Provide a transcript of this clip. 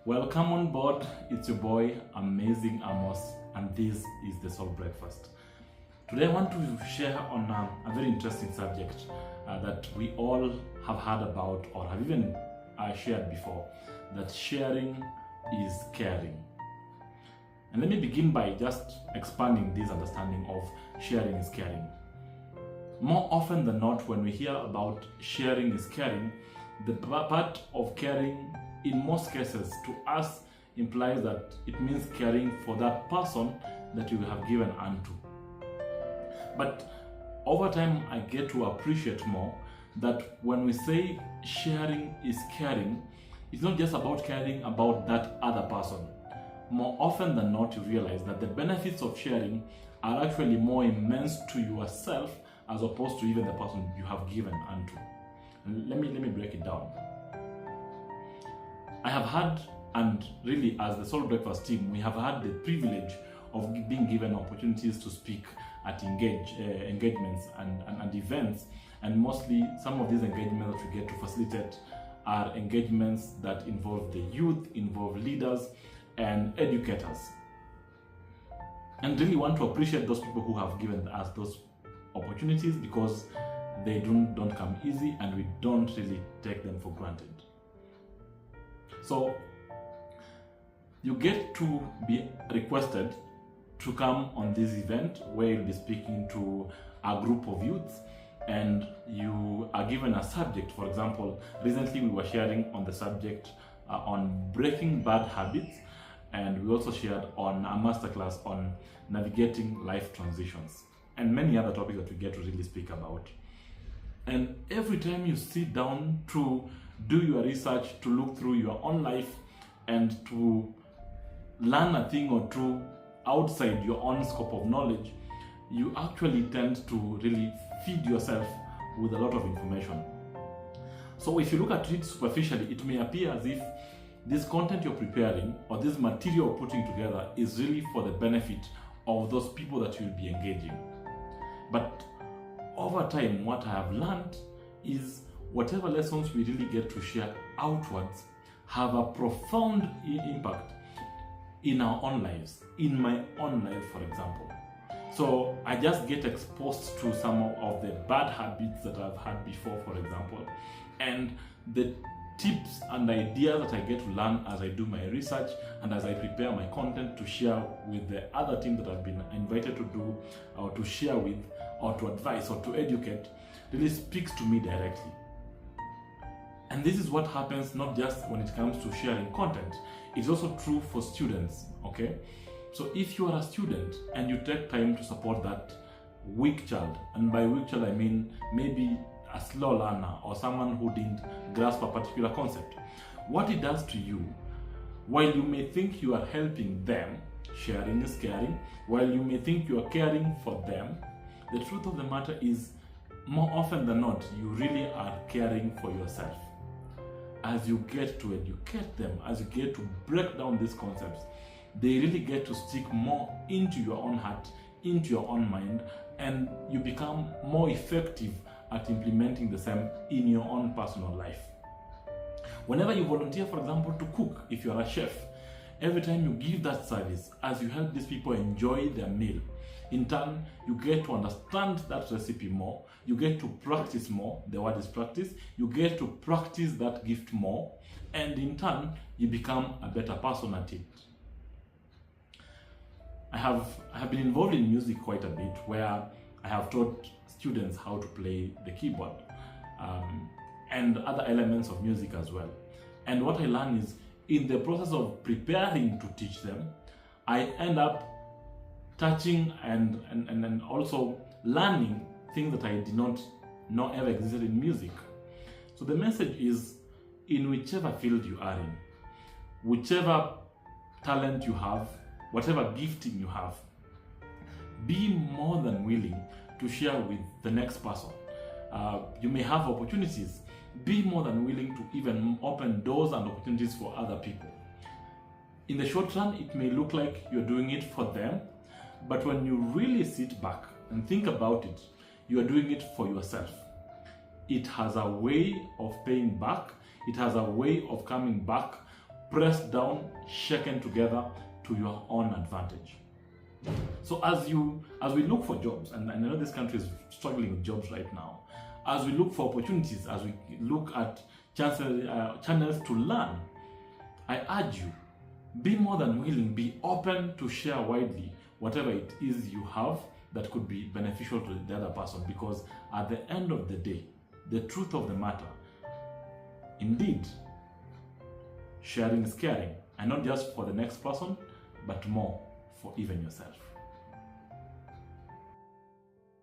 Welcome on board. It's your boy, Amazing Amos, and this is the Soul Breakfast. Today I want to share on a very interesting subject that we all have heard about or have even shared before, that sharing is caring. And let me begin by just expanding this understanding of sharing is caring. More often than not, when we hear about sharing is caring, the part of caring in most cases to us implies that it means caring for that person that you have given unto. But over time, I get to appreciate more that when we say sharing is caring, it's not just about caring about that other person. More often than not, you realize that the benefits of sharing are actually more immense to yourself as opposed to even the person you have given unto. And let me break it down. I have had, and really as the Soul Breakfast team, we have had the privilege of being given opportunities to speak at engagements and events, and mostly some of these engagements that we get to facilitate are engagements that involve the youth, involve leaders and educators. And really want to appreciate those people who have given us those opportunities, because they don't come easy and we don't really take them for granted. So you get to be requested to come on this event where you'll be speaking to a group of youths, and you are given a subject. For example, recently we were sharing on the subject on breaking bad habits, and we also shared on a masterclass on navigating life transitions, and many other topics that we get to really speak about. And every time you sit down to do your research, to look through your own life and to learn a thing or two outside your own scope of knowledge, you actually tend to really feed yourself with a lot of information. So if you look at it superficially, it may appear as if this content you're preparing or this material you're putting together is really for the benefit of those people that you'll be engaging. But over time, what I have learned is whatever lessons we really get to share outwards have a profound impact in our own lives, in my own life, for example. So I just get exposed to some of the bad habits that I've had before, for example, and the tips and ideas that I get to learn as I do my research and as I prepare my content to share with the other team that I've been invited to do or to share with or to advise or to educate really speaks to me directly. And this is what happens not just when it comes to sharing content, it's also true for students, okay? So if you are a student and you take time to support that weak child, and by weak child I mean maybe a slow learner or someone who didn't grasp a particular concept, what it does to you, while you may think you are helping them, sharing is caring, while you may think you are caring for them, the truth of the matter is more often than not, you really are caring for yourself. As you get to educate them, as you get to break down these concepts, they really get to stick more into your own heart, into your own mind, and you become more effective at implementing the same in your own personal life. Whenever you volunteer, for example, to cook, if you are a chef, every time you give that service, as you help these people enjoy their meal, in turn, you get to understand that recipe more, you get to practice more, the word is practice, you get to practice that gift more, and in turn, you become a better person at it. I have been involved in music quite a bit, where I have taught students how to play the keyboard and other elements of music as well. And what I learn is, in the process of preparing to teach them, I end up touching and also learning things that I did not know ever existed in music. So the message is, in whichever field you are in, whichever talent you have, whatever gifting you have, be more than willing to share with the next person. You may have opportunities. Be more than willing to even open doors and opportunities for other people. In the short run, it may look like you're doing it for them, but when you really sit back and think about it, you are doing it for yourself. It has a way of paying back. It has a way of coming back pressed down, shaken together to your own advantage. So as we look for jobs, and I know this country is struggling with jobs right now, as we look for opportunities, as we look at channels to learn, I urge you, be more than willing, be open to share widely whatever it is you have that could be beneficial to the other person, because at the end of the day, the truth of the matter, indeed, sharing is caring, and not just for the next person, but more for even yourself.